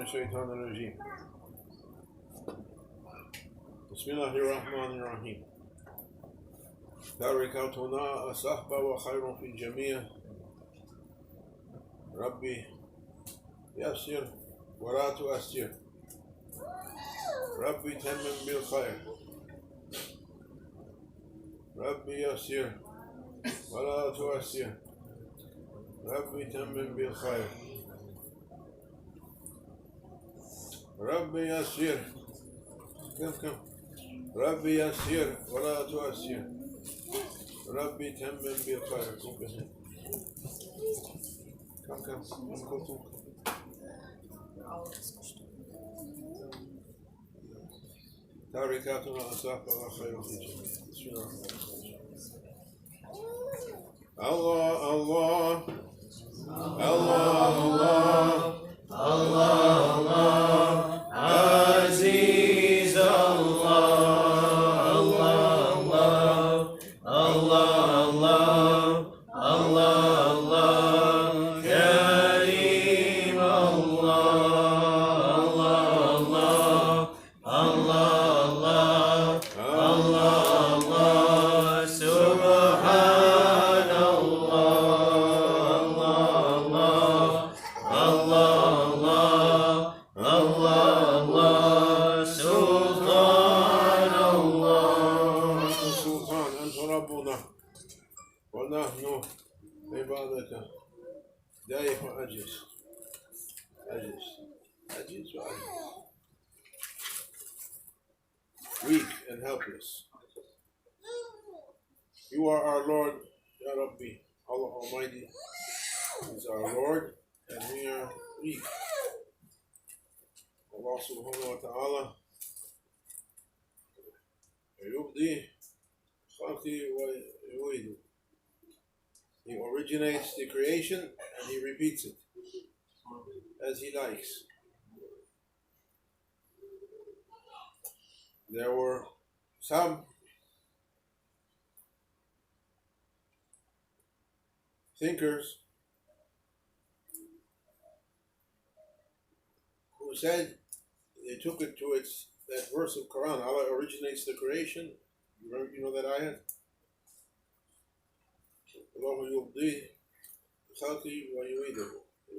الشيطان الرجيم بسم الله الرحمن الرحيم تركتنا الصحبة وخير في الجميع ربي يسر ولا تؤثر ربي تمم بالخير ربي يسر ولا تؤثر ربي تمم بالخير ربي يسر كم ربي يسر ولا تؤثر ربي تمم بالخير كم تاركاتنا أصحاب وخير في الجميع بسم الله الله الله الله الله الله الله عزيز الله الله الله الله الله الله كريم الله الله الله الله الله سبحان الله الله الله سلطان الله سلطان أنت ربنا ونحن عبادك ضعيف عجز weak and helpless. You are our Lord, Ya Rabbi. Allah Almighty is our Lord, and we are weak. Allah subhanahu wa ta'ala يبدي خلقه ويعيده. He originates the creation and he repeats it as he likes. There were some thinkers who said they took it to that verse of Quran, Allah originates the creation. You know that ayat? He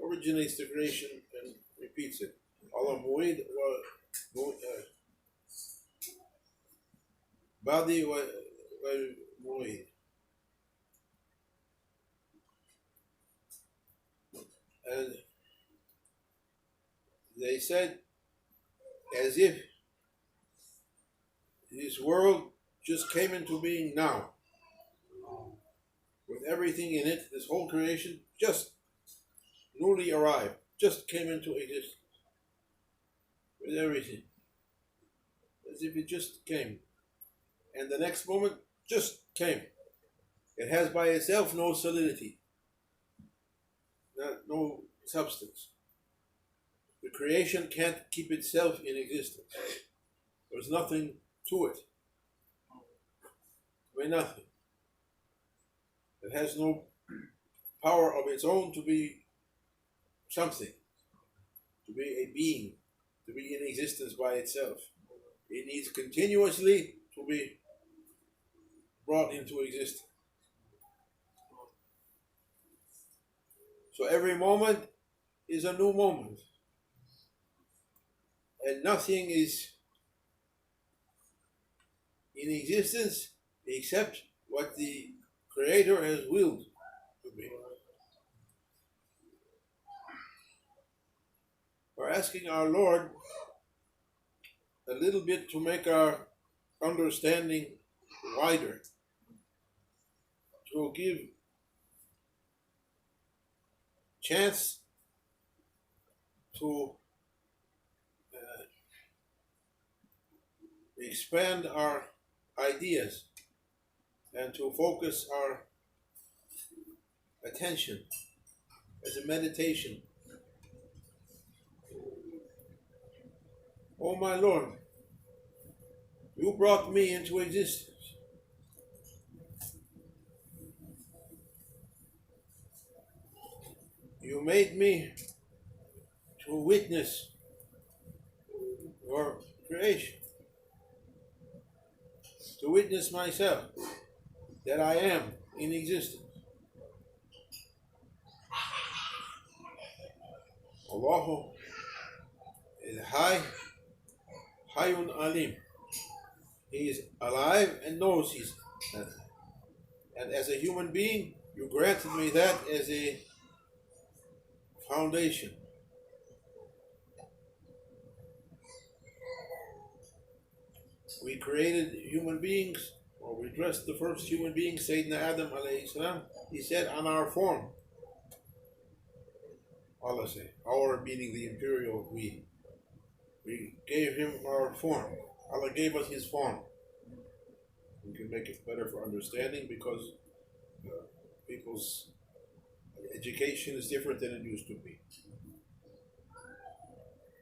originates the creation and repeats it. Allah mu'id badi wa mu'id. And they said as if this world just came into being now. With everything in it, this whole creation just newly arrived, just came into existence. With everything. As if it just came. And the next moment just came. It has by itself no solidity, no substance. The creation can't keep itself in existence. There's nothing to it. Nothing. It has no power of its own to be something, to be a being, to be in existence by itself. It needs continuously to be brought into existence. So every moment is a new moment. And nothing is in existence except what the Creator has willed to be. We're asking our Lord a little bit to make our understanding wider, to give chance to expand our ideas and to focus our attention as a meditation. Oh my Lord, you brought me into existence. You made me to witness for creation. To witness myself that I am in existence. Allahu is Hayyun Alim. He is alive and knows he's alive. And as a human being, you granted me that as a foundation. We created human beings, or we dressed the first human being, Sayyidina Adam alayhi salam. He said, on our form. Allah said, our meaning the imperial we. We gave him our form. Allah gave us his form. We can make it better for understanding because people's education is different than it used to be.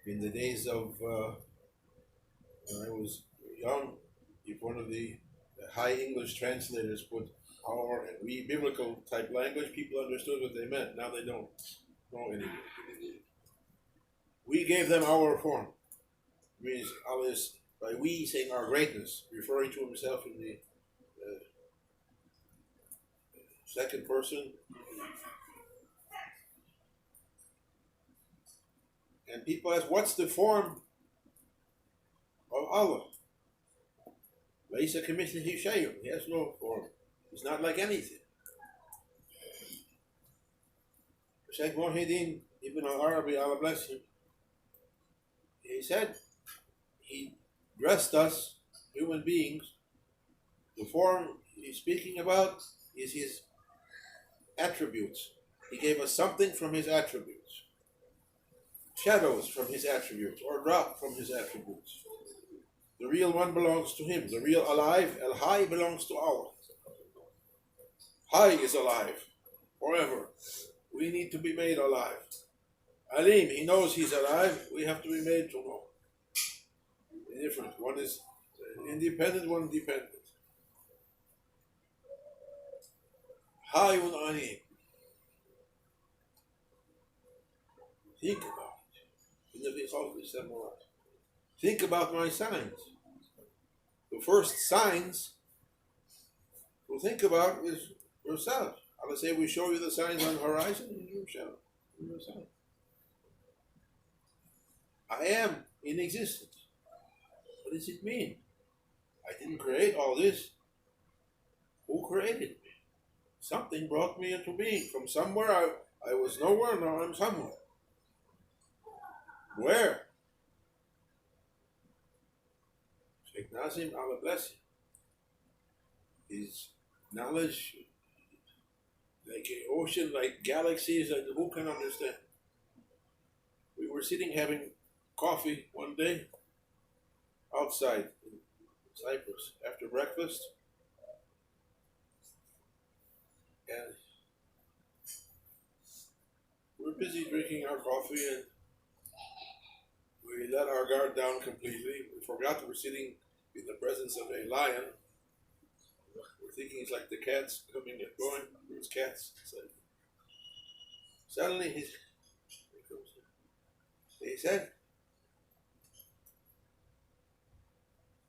In the days of when I was young, if one of the high English translators put our and we biblical type language, people understood what they meant. Now they don't know anymore. We gave them our form. Means Allah is, by we saying our greatness, referring to himself in the second person. And people ask, what's the form of Allah? Laysa kamithlihi shay'un. He has no form. He's not like anything. Shaykh Muhyiddin Ibn al-Arabi, Allah bless him, he said, he dressed us, human beings, the form he's speaking about is his attributes. He gave us something from his attributes. Shadows from his attributes, or drop from his attributes. The real one belongs to him. The real alive, Al-Hayy, belongs to Allah. Hayy is alive forever. We need to be made alive. Alim, he knows he's alive. We have to be made to know. Different. One is independent, one dependent. Hayyun Alim. Think about it. Think about my signs. The first signs to think about is yourself. I would say we show you the signs on the horizon and you show yourself. I am in existence. What does it mean? I didn't create all this. Who created me? Something brought me into being. From somewhere I was nowhere, now I'm somewhere. Where? Sheikh Nazim, Allah bless him. His knowledge, like an ocean, like galaxies, like who can understand? We were sitting having coffee one day outside in Cyprus after breakfast, and we're busy drinking our coffee and we let our guard down completely. We forgot we're sitting in the presence of a lion. We're thinking it's like the cats coming and going. There's cats. Suddenly he said,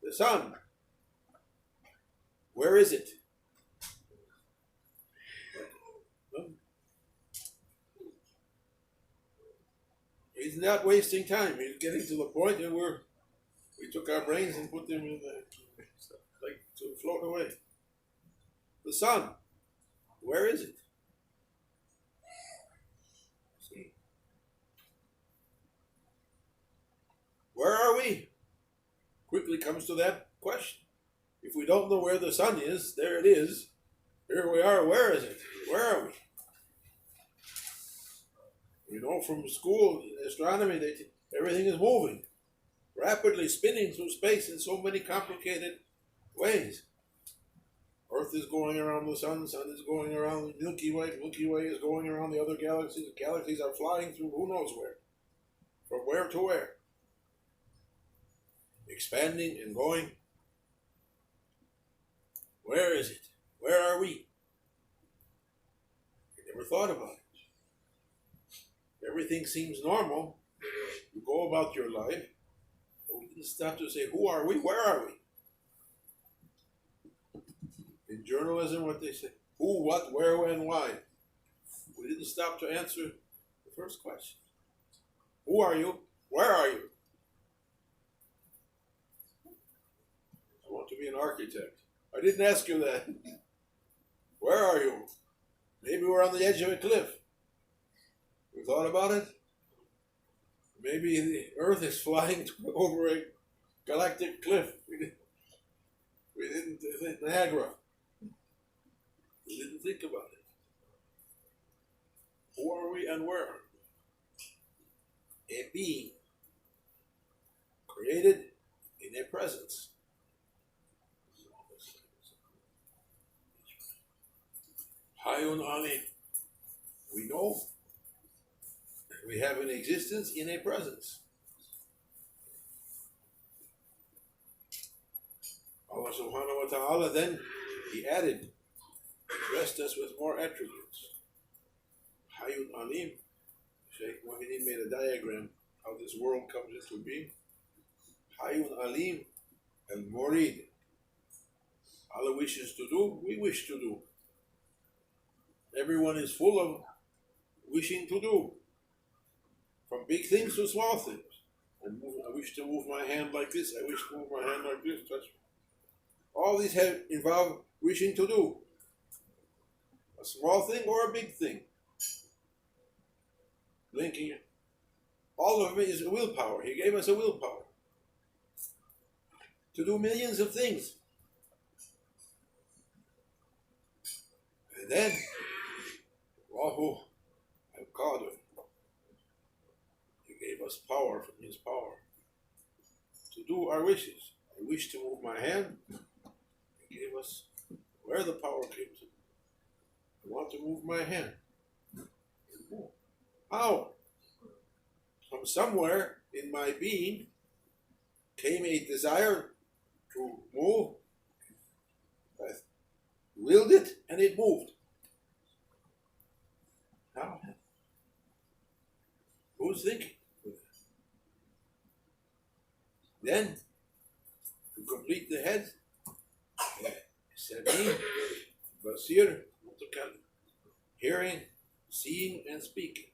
the sun, where is it? He's not wasting time. He's getting to the point and we took our brains and put them in like to float away. The sun, where is it? See? Where are we? Quickly comes to that question. If we don't know where the sun is, there it is. Here we are. Where is it? Where are we? You know from school, astronomy, everything is moving, rapidly spinning through space in so many complicated ways. Earth is going around the sun is going around the Milky Way is going around the other galaxies, galaxies are flying through who knows where, from where to where, expanding and going. Where is it? Where are we? I never thought about it. Everything seems normal. You go about your life. didn't stop to say, who are we? Where are we? In journalism, what they say, who, what, where, when, why. We didn't stop to answer the first question. Who are you? Where are you? I want to be an architect. I didn't ask you that. Where are you? Maybe we're on the edge of a cliff. You thought about it? Maybe the Earth is flying over a galactic cliff. We didn't think Niagara. We didn't think about it. Who are we and where? A being created in a presence. Hayun Ali. We know we have an existence in a presence. Allah subhanahu wa ta'ala then, He added, dressed us with more attributes. Hayun Alim. Shaykh Muhyiddin made a diagram how this world comes into being. Hayun Alim and Murid. Allah wishes to do, we wish to do. Everyone is full of wishing to do. From big things to small things. I wish to move my hand like this. I wish to move my hand like this. Touch. All these involve wishing to do. A small thing or a big thing. Blinking. All of it is a willpower. He gave us a willpower. To do millions of things. And then, Allahu al-Qadir. He gave us power from His power to do our wishes. I wish to move my hand. He gave us where the power came to. I want to move my hand. How? From somewhere in my being came a desire to move. I willed it and it moved. How? Who's thinking? Then, to complete the head, Sami, Basir, Mutakallim, hearing, seeing, and speaking.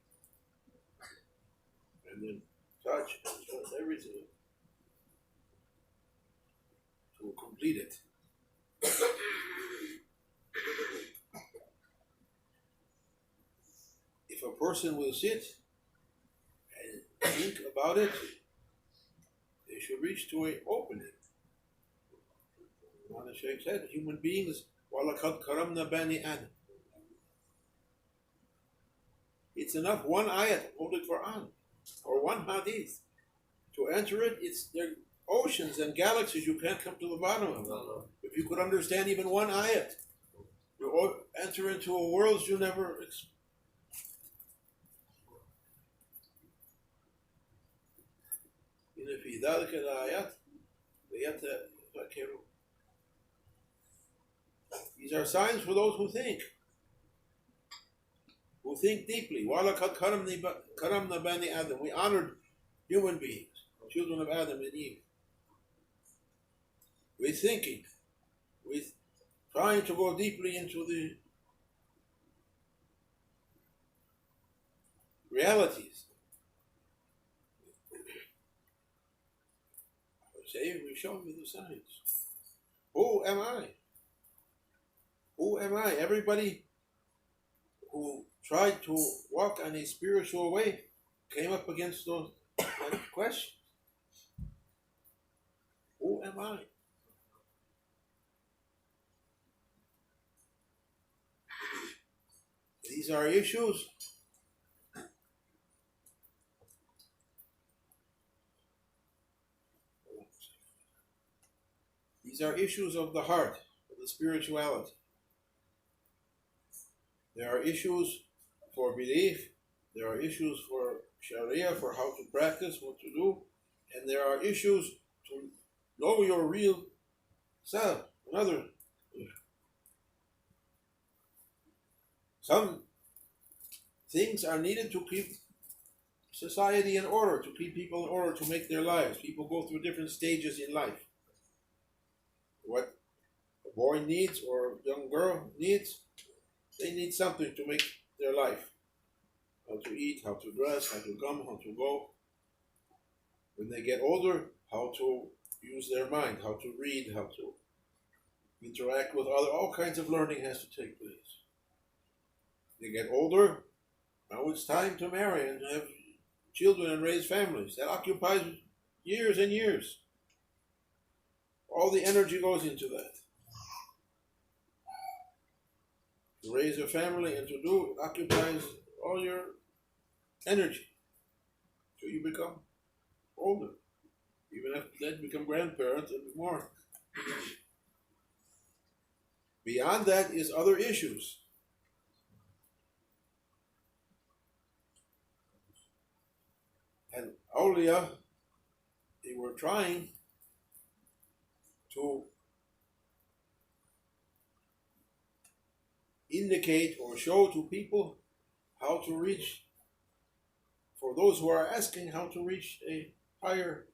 And then touch, everything to complete it. If a person will sit and think about it, they should reach to an opening. One of the Shaykh said, human beings, وَلَقَدْ كَرَمْنَا بَنِي آدَمَ. It's enough one ayat, Holy Quran, or one hadith. To enter it, there are oceans and galaxies you can't come to the bottom of. If you could understand even one ayat, you enter into a world you never experienced. في ذلك الآيات ليتفكروا. These are signs for those who think deeply. وَلَقَدْ كَرَمْنَا بَنِي آدَمَ. We honored human beings, children of Adam and Eve. With thinking, with trying to go deeply into the realities. Say, we show you the signs. Who am I? Who am I? Everybody who tried to walk on a spiritual way came up against those questions. Who am I? These are issues of the heart, of the spirituality. There are issues for belief, there are issues for Sharia, for how to practice, what to do, and there are issues to know your real self. Another issue. Some things are needed to keep society in order, to keep people in order, to make their lives. People go through different stages in life. What a boy needs or a young girl needs, they need something to make their life. How to eat, how to dress, how to come, how to go. When they get older, how to use their mind, how to read, how to interact with other, all kinds of learning has to take place. They get older, now it's time to marry and have children and raise families. That occupies years and years. All the energy goes into that. To raise a family and to do it occupies all your energy. So you become older. Even after that, become grandparents and more. Beyond that is other issues. And awliya, they were trying to indicate or show to people how to reach, for those who are asking, how to reach a higher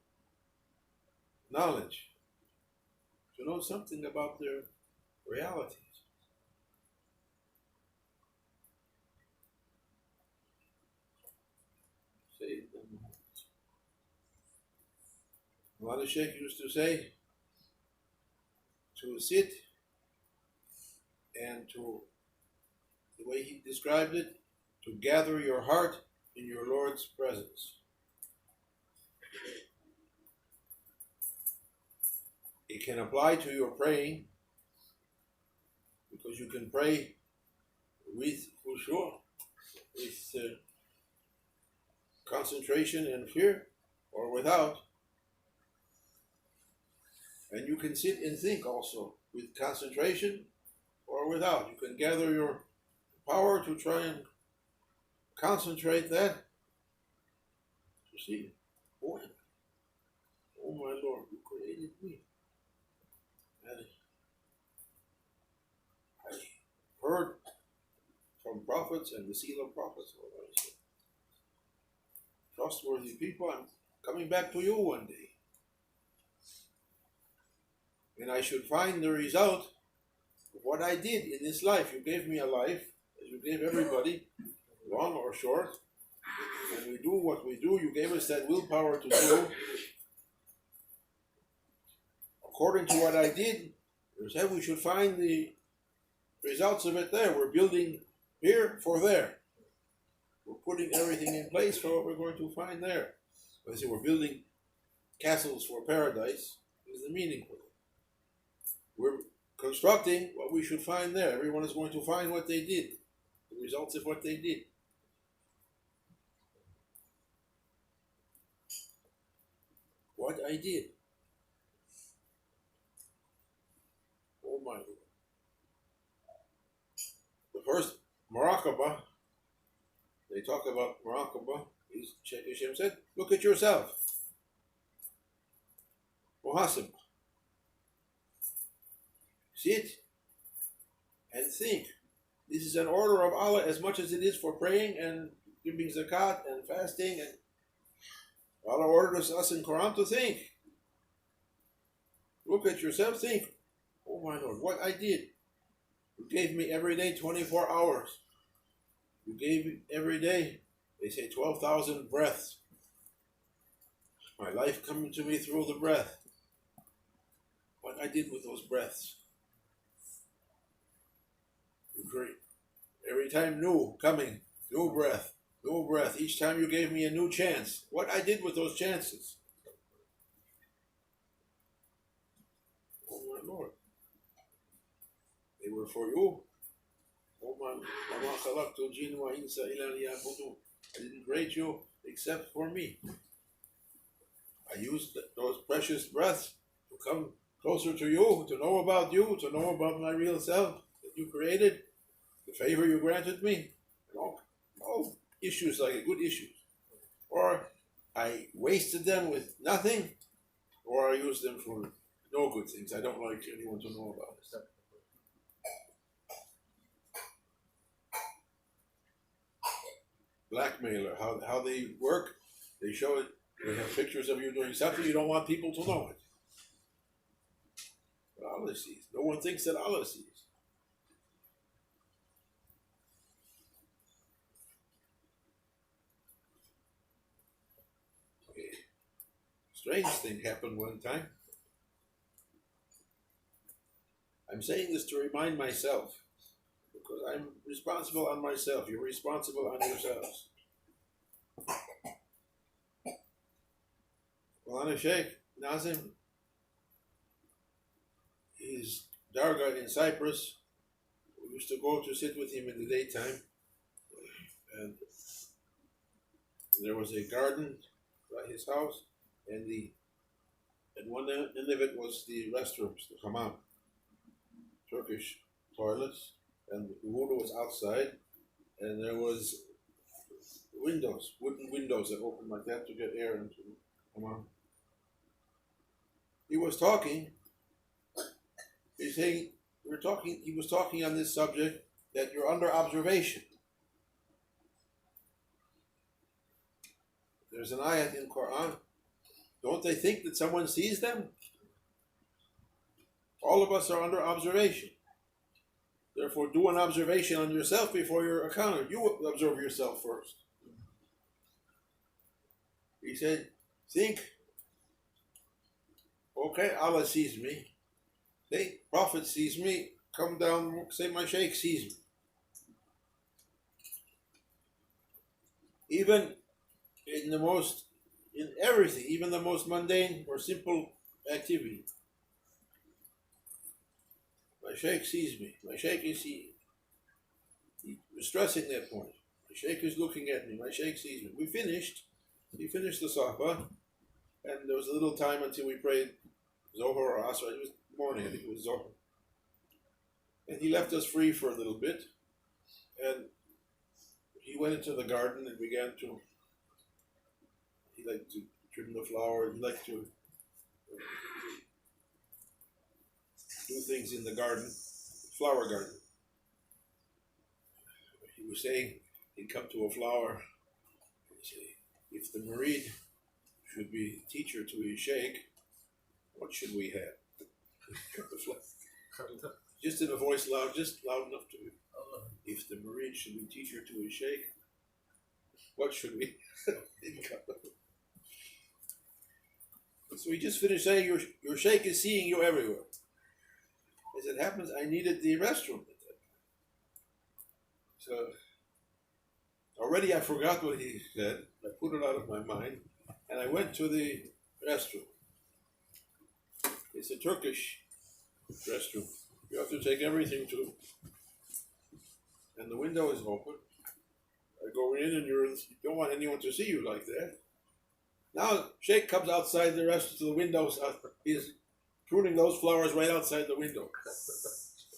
knowledge, to know something about their realities. One Shaykh used to say, to sit and to, the way he described it, to gather your heart in your Lord's presence. It can apply to your praying, because you can pray with khushu', with concentration and fear, or without. And you can sit and think also, with concentration or without. You can gather your power to try and concentrate that to see, oh my Lord, you created me. And I heard from prophets and the seal of prophets, trustworthy people, I'm coming back to you one day. And I should find the result of what I did in this life. You gave me a life, as you gave everybody, long or short. When we do what we do, you gave us that willpower to do. According to what I did, you said we should find the results of it there. We're building here for there. We're putting everything in place for what we're going to find there. I say we're building castles for paradise. Is the meaning of it. We're constructing what we should find there. Everyone is going to find what they did, the results of what they did. What I did. Oh my Lord. The first muraqabah, they talk about muraqabah, Shaykh Hashem said, look at yourself. Muhasib. Sit and think. This is an order of Allah as much as it is for praying and giving zakat and fasting. And Allah orders us in Quran to think. Look at yourself, think. Oh my Lord, what I did. You gave me every day 24 hours. You gave me every day, they say 12,000 breaths. My life coming to me through the breath. What I did with those breaths. Great. Every time new, coming, new breath, new breath. Each time you gave me a new chance. What I did with those chances. Oh my Lord. They were for you. Oh my Lord. I didn't create you except for me. I used those precious breaths to come closer to you, to know about you, to know about my real self that you created. The favor you granted me, no issues like good issues. Or I wasted them with nothing, or I used them for no good things. I don't like anyone to know about it. blackmailer. How they work, they show it, they have pictures of you doing something, you don't want people to know it. But Allah sees. No one thinks that Allah sees. A strange thing happened one time. I'm saying this to remind myself, because I'm responsible on myself. You're responsible on yourselves. Well, Shaykh Nazim, his dargah in Cyprus, we used to go to sit with him in the daytime, and there was a garden by his house, and one end of it was the restrooms, the hammam, Turkish toilets, and the wudu was outside, and there was windows, wooden windows that opened like that to get air into the hammam. He was talking. He's saying he was talking on this subject that you're under observation. There's an ayat in Quran. Don't they think that someone sees them? All of us are under observation. Therefore, do an observation on yourself before you're accounted. You observe yourself first. He said, think, okay, Allah sees me. Say, Prophet sees me. Come down, say my Shaykh sees me. Even in everything, even the most mundane or simple activity. My Shaykh sees me. My Shaykh is seeing. He was stressing that point. My Shaykh is looking at me. My Shaykh sees me. We finished the suhba, and there was a little time until we prayed Zohar or Asr. It was morning, I think it was Zohar. And he left us free for a little bit, and he went into the garden and began to, he liked to trim the flower, he liked to do things in the garden, flower garden. He was saying, he'd come to a flower, and he'd say, if the murid should be teacher to his Shaykh, what should we have? Just in a voice loud, just loud enough to, if the murid should be teacher to his Shaykh, what should we? So he just finished saying, your Shaykh is seeing you everywhere. As it happens, I needed the restroom. So already I forgot what he said. I put it out of my mind, and I went to the restroom. It's a Turkish restroom. You have to take everything to, and the window is open. I go in, and you don't want anyone to see you like that. Now Shaykh comes outside the rest of the windows. He's pruning those flowers right outside the window.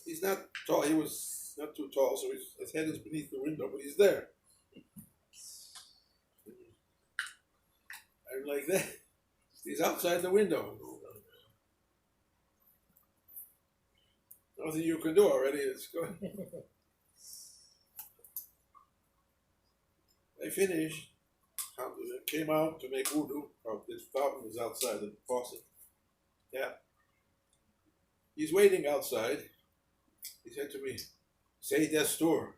He's not tall. He was not too tall, so his head is beneath the window, but he's there. I'm like that. He's outside the window. Nothing you can do already. It's good. I finished. Came out to make wudu. This fountain was outside the faucet. Yeah. He's waiting outside. He said to me, say Destur.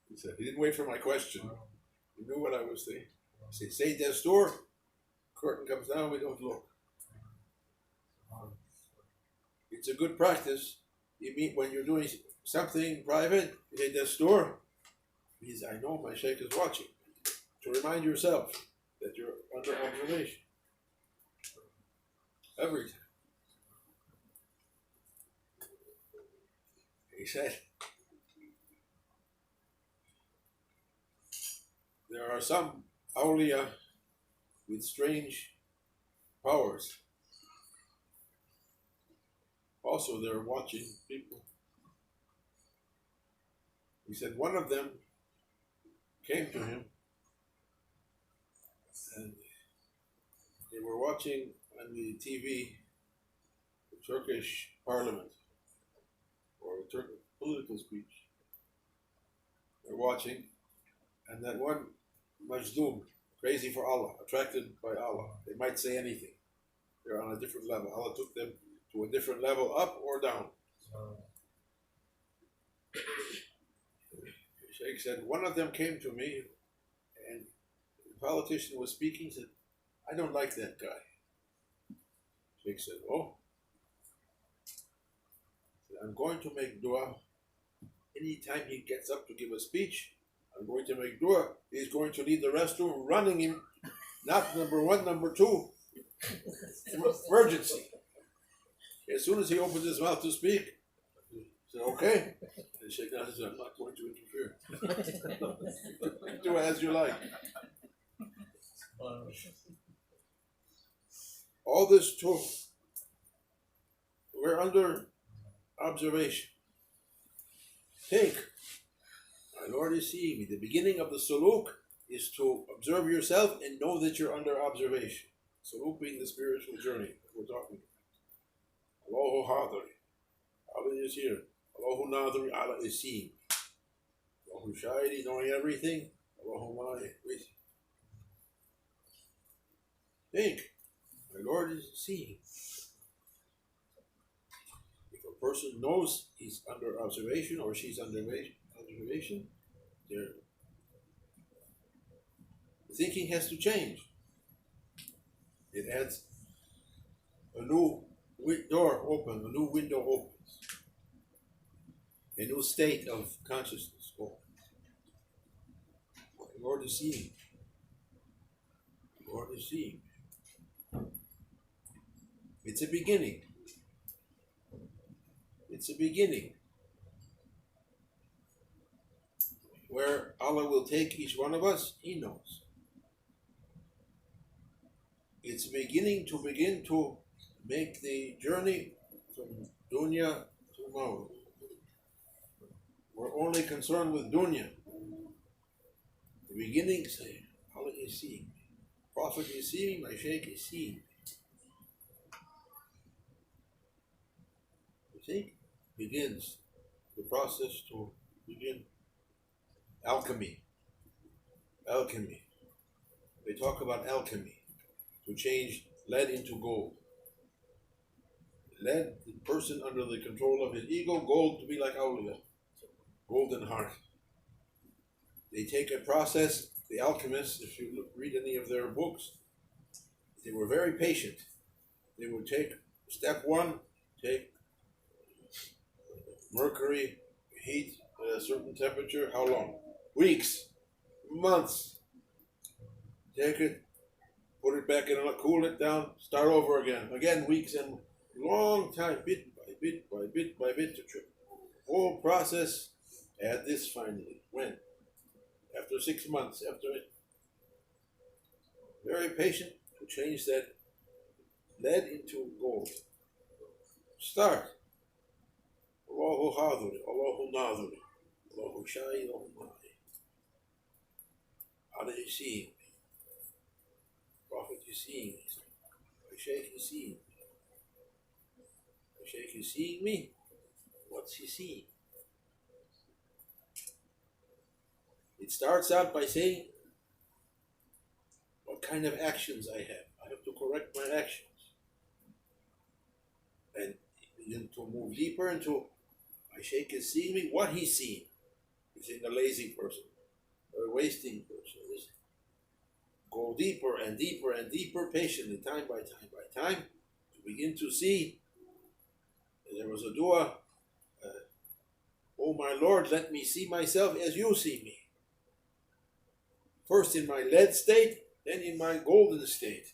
He said, he didn't wait for my question. He knew what I was saying. He said, say Destur. Curtain comes down, we don't look. It's a good practice. You meet when you're doing something private, you say Destur. Means I know my Shaykh is watching. To remind yourself that you're under observation. Every time. He said, there are some awliya with strange powers. Also, they're watching people. He said one of them came to him, and they were watching on the TV the Turkish parliament or a Turkish political speech. They're watching, and that one majdoom, crazy for Allah, attracted by Allah. They might say anything. They're on a different level. Allah took them to a different level, up or down. The Shaykh said, one of them came to me, and the politician was speaking, said, I don't like that guy. Shaykh said, oh, I'm going to make dua. Anytime he gets up to give a speech, I'm going to make dua. He's going to leave the restroom running him, not number one, number two. Emergency. As soon as he opens his mouth to speak, he said, okay. And Shaykh said, I'm not going to interfere. Do as you like. All this too, we're under observation. Think, my Lord is seeing me. The beginning of the suluk is to observe yourself and know that you're under observation. Suluk being the spiritual journey that we're talking about. Allahu hadari. Allah is here. Allahu nadari. Allah is seeing. Allahu shahidi, knowing everything. Allahu mani. Think, my Lord is seeing. If a person knows he's under observation or she's under observation, the thinking has to change. It adds a new door open, a new window opens, a new state of consciousness opens. The Lord is seeing. The Lord is seeing. It's a beginning. It's a beginning where Allah will take each one of us, He knows. It's beginning to make the journey from dunya to maut. We're only concerned with dunya. The beginning say, Allah is seeing me. Prophet is seeing me, my Shaykh is seeing me. You see? Begins the process to begin alchemy. Alchemy. They talk about alchemy. To change lead into gold. Lead, the person under the control of his ego, gold to be like awliya, golden heart. They take a process, the alchemists, if you read any of their books, they were very patient. They would take step one, take mercury, heat at a certain temperature, how long? Weeks, months. Take it, put it back in, cool it down, start over again. Again, weeks and long time, bit by bit by bit by bit to trip. Whole process, add this finally. When? After 6 months, after it. Very patient to change that lead into gold. Start. Allahu haduri, Allahu naduri, Allahu shayi, Allahu mani. Allah is seeing me. Prophet is seeing me. My Shaykh is seeing me. My Shaykh is seeing me. What's he seeing? It starts out by saying what kind of actions I have. I have to correct my actions. And begin to move deeper into my Shaykh is seeing me, what he's seeing. He's seeing a lazy person, or a wasting person. Go deeper and deeper and deeper, patiently, time by time by time, to begin to see. And there was a dua, oh my Lord, let me see myself as you see me. First in my lead state, then in my golden state,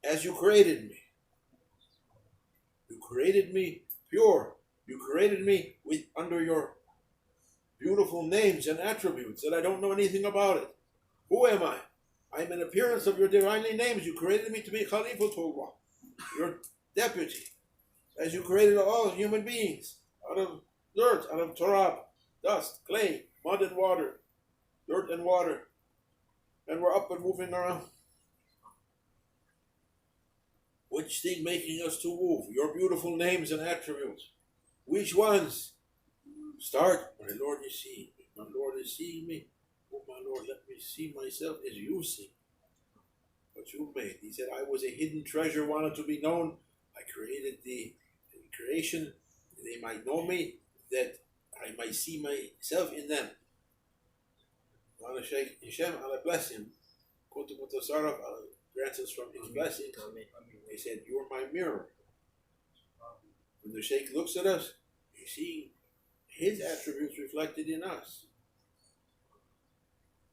as you created me. You created me pure. You created me with under your beautiful names and attributes that I don't know anything about it. Who am I? I'm an appearance of your divinely names. You created me to be Khalifatullah, your deputy, as you created all human beings, out of dirt, out of turab, dust, clay, mud and water, dirt and water, and we're up and moving around. Which thing making us to move? Your beautiful names and attributes. Which ones? Start, my Lord is seeing me. My Lord is seeing me. Oh my Lord, let me see myself as you see what you made. He said, I was a hidden treasure, wanted to be known. I created the creation, they might know me, that I might see myself in them. Allah Shaykh Hisham, Allah bless him. Kuntu Mutasarraf, Allah grants us from his blessings. He said, you're my mirror. When the Shaykh looks at us, he's seeing his attributes reflected in us.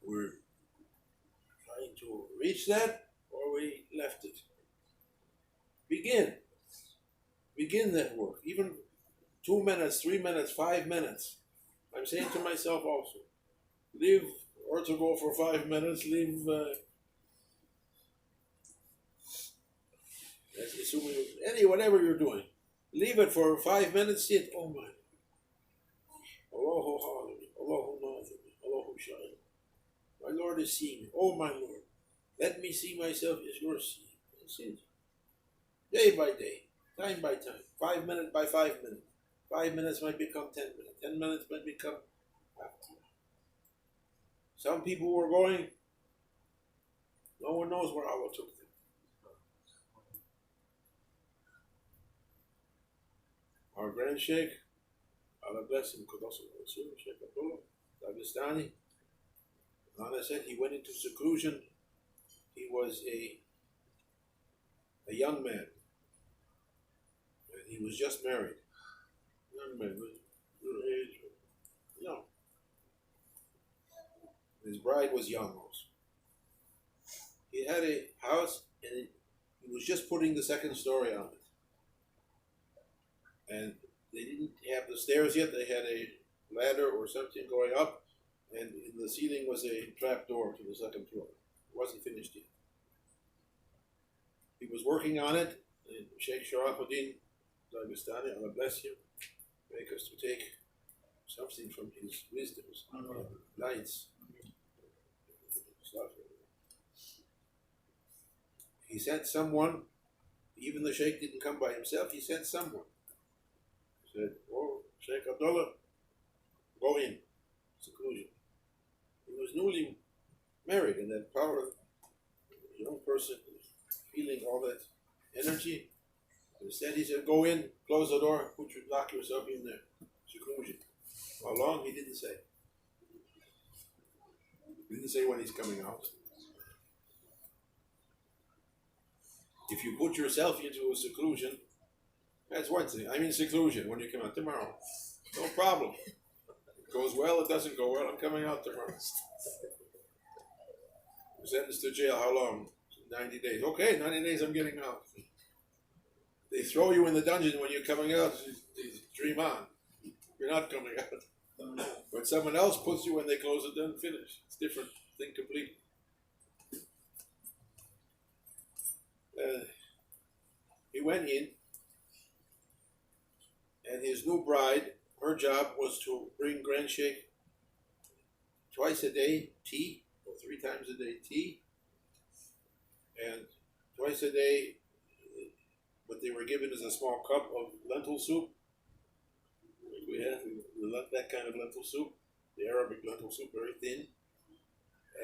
We're trying to reach that, or we left it. Begin that work. Even 2 minutes, 3 minutes, 5 minutes. I'm saying to myself also, leave, or to go for 5 minutes, leave, whatever you're doing. Leave it for 5 minutes, see it, oh my. Allahu Ha'alami, Allahu Nazimi, Allahu Sha'im. My Lord is seeing me. Oh my Lord, let me see myself as you're seeing. That's it. Day by day, time by time, 5 minutes by 5 minutes. 5 minutes might become 10 minutes. 10 minutes might become half an hour. Some people were going, no one knows where Allah took them. Our Grand Sheikh, Allah bless him, Shaykh Abdul Haqq, Allah said he went into seclusion. He was a young man. And he was just married. Young man, little age, young. His bride was young also. He had a house and he was just putting the second story on it. And they didn't have the stairs yet, they had a ladder or something going up, and in the ceiling was a trap door to the second floor. It wasn't finished yet. He was working on it, and Shaykh Sharafuddin Dagestani, Allah bless him, make us to take something from his wisdoms, lights. He sent someone, even the Shaykh didn't come by himself, he sent someone. He said, oh, Shaykh Abdullah, go in, seclusion. He was newly married, and that power, the young person feeling all that energy. Instead, he said, go in, close the door, lock yourself in there, seclusion. How long? He didn't say. He didn't say when he's coming out. If you put yourself into a seclusion, that's one thing. I'm in seclusion when you come out tomorrow. No problem. It goes well, it doesn't go well, I'm coming out tomorrow. Sentenced to jail, how long? 90 days. Okay, 90 days, I'm getting out. They throw you in the dungeon when you're coming out, they dream on. You're not coming out. But someone else puts you when they close it, then finish. It's different thing completely. He went in, and his new bride, her job was to bring Grand Sheikh twice a day tea, or 3 times a day tea, and twice a day what they were given is a small cup of lentil soup. We have that kind of lentil soup, the Arabic lentil soup, very thin,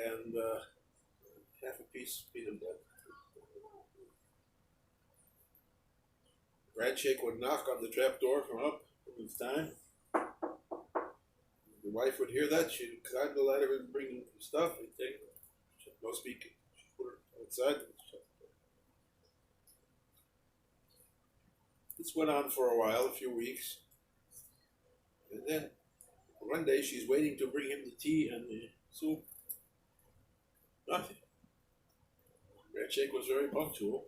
and half a piece of peanut butter. Grand Sheikh would knock on the trap door from up from his time. The wife would hear that. She'd climb the ladder and bring stuff. He'd take it. No speaking. She'd put her outside. This went on for a while, a few weeks. And then one day she's waiting to bring him the tea and the soup. Nothing. Grand Sheikh was very punctual.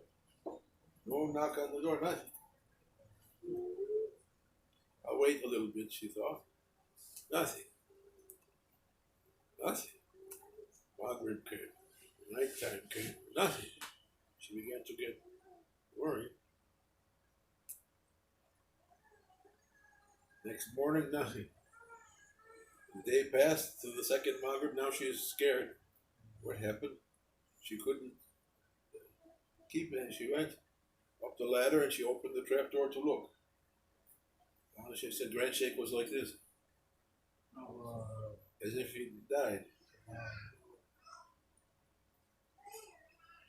No knock on the door, nothing. I'll wait a little bit, she thought. Nothing. Nothing. Maghrib came. Nighttime came. Nothing. She began to get worried. Next morning, nothing. The day passed to the second Maghrib. Now she's scared. What happened? She couldn't keep it, and she went up the ladder and she opened the trap door to look. She said Grand Sheikh was like this, as if he died.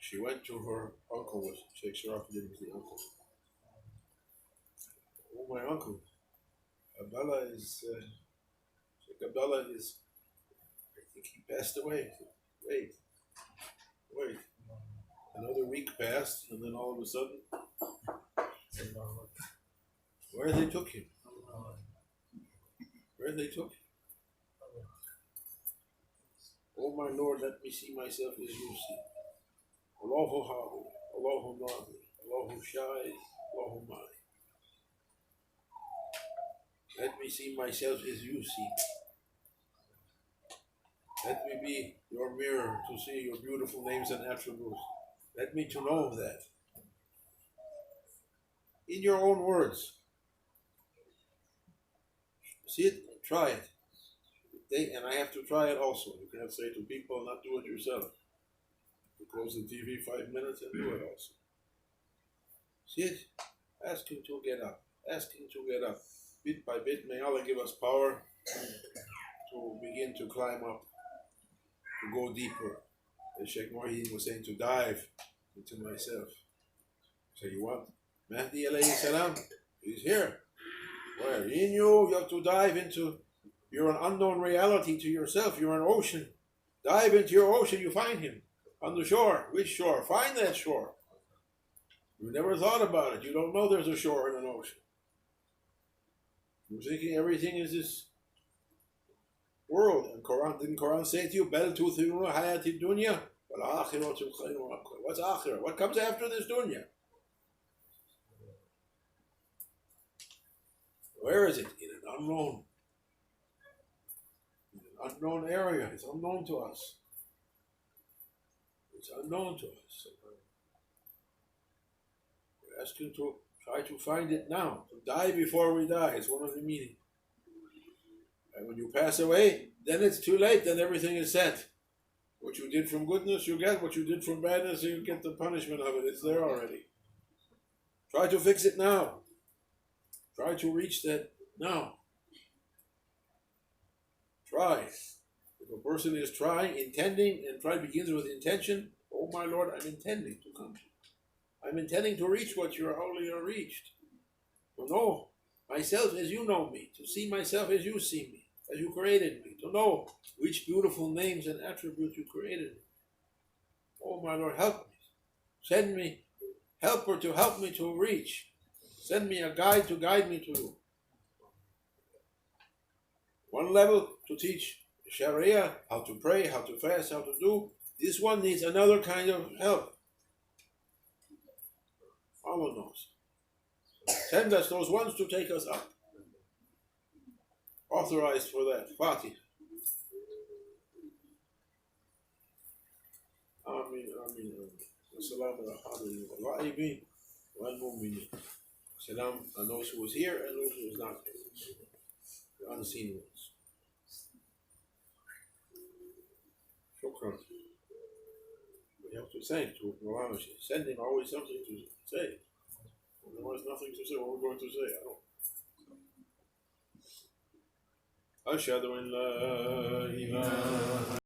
She went to her uncle, was Shaykh Abdul was the uncle. Oh, my uncle, Abdullah is, Shaykh Abdullah is, I think he passed away. Wait, wait. Another week passed, and then all of a sudden, where they took him? Where they took him? Oh, my Lord, let me see myself as you see. Allahu Hahu, Allahu Nahi, Allahu Shai, Allahu Mai. Let me see myself as you see me. Let me be your mirror to see your beautiful names and attributes. Let me to know that. In your own words. See it, try it. And I have to try it also. You can't say to people, not do it yourself. You close the TV 5 minutes and do it also. See it? Ask him to get up. Ask him to get up. Bit by bit, may Allah give us power to begin to climb up, to go deeper. As Sheikh Muhyiddin was saying, to dive into myself. So you want Mahdi alayhi salam? He's here. Where? In you have to dive into, you're an unknown reality to yourself. You're an ocean. Dive into your ocean, you find him. On the shore. Which shore? Find that shore. You never thought about it. You don't know there's a shore in an ocean. You're thinking everything is this world. And didn't Quran say to you, Bel tuthiruna hayati dunya? What's akhirah? What comes after this dunya? Where is it? In an unknown area. It's unknown to us. It's unknown to us. We're asking to try to find it now. To die before we die. It's one of the meanings. And when you pass away, then it's too late. Then everything is set. What you did from goodness, you get. What you did from badness, you get the punishment of it. It's there already. Try to fix it now. Try to reach that now. Try. If a person is trying, intending, and try begins with intention, oh my Lord, I'm intending to come. I'm intending to reach what you earlier reached. To know myself as you know me. To see myself as you see me. As you created me. To know which beautiful names and attributes you created me. Oh my Lord, help me. Send me helper to help me to reach. Send me a guide to guide me to you. One level to teach Sharia, how to pray, how to fast, how to do. This one needs another kind of help. Allah knows. Send us those ones to take us up. Authorized for that. Fatih. Ameen, ameen, ameen. Assalamu alaikum wa al-mu'minin. Salam on those who was here and those who was not here. The unseen ones. Shukran. We have to thank to Muhammad. Sending always something to say. Otherwise nothing to say. What we're going to say, I don't. أشهد أن لا إله